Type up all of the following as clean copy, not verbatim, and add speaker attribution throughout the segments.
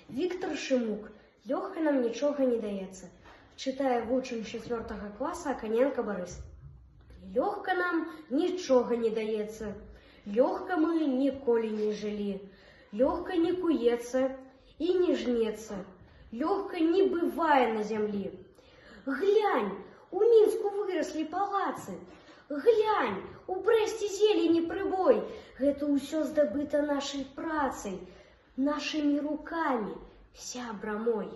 Speaker 1: Віктор Шымук. Лёгка нам нічога не даецца. Чытае вучань 4 класа Аканенко Барыс. Лёгка нам нічога не даецца. Лёгка мы ніколі не жылі. Лёгка не куецца і не жнецца. Лёгка не бывае на зямлі. Глянь, у Мінску выраслі палацы. Глянь, у Брэсце зелені прыбой. Гэта ўсё здабыта нашай працай, нашымі рукамі, сябра мой.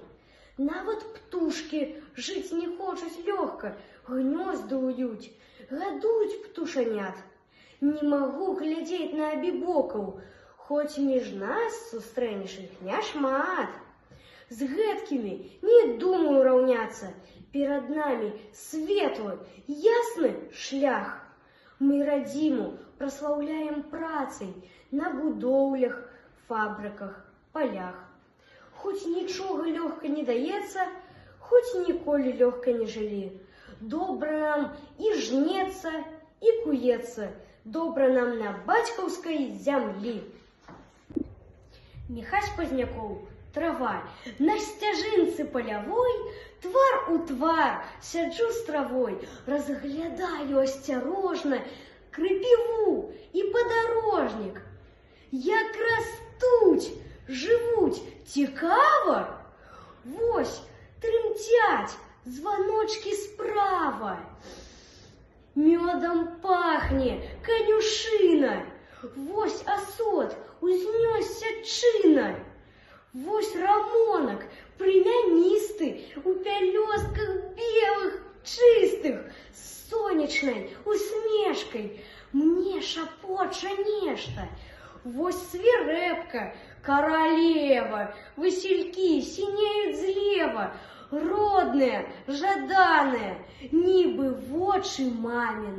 Speaker 1: Нават птушкі жыць не хочуць лёгка, гнёзды ўюць, гадуюць птушанят. Не магу глядзець на абібокаў, хоць між нас сустрэнеш іх няшмат. З гэткімі не думаю раўняцца. Перад намі светлы, ясны шлях. Мы радзіму праслаўляем працай на будоўлях, фабрыках, палях. Хоць нічога лёгка не даецца, хоць ніколі лёгка не жылі. Добра нам і жнецца, і куецца. Добра нам на бацькаўскай зямлі. Міхась Пазнякоў. Трава. На сцяжынцы палявой, твар у твар, сяджу з травой, разглядаю асцярожна крапіву і падарожнік. Як растуць, жывуць, цікава. Вось трымцяць званочкі справа. Мёдам пахне канюшына. Вось асот узнёсся чына. Вось рамонак, прымяністы, у пялёстках белых, чыстых, з сонечнай усмешкай. Мне шапоча нешта. Вось свірэпка, каралева, васількі сінеюць злева, родныя, жаданыя, нібы вочы мамін.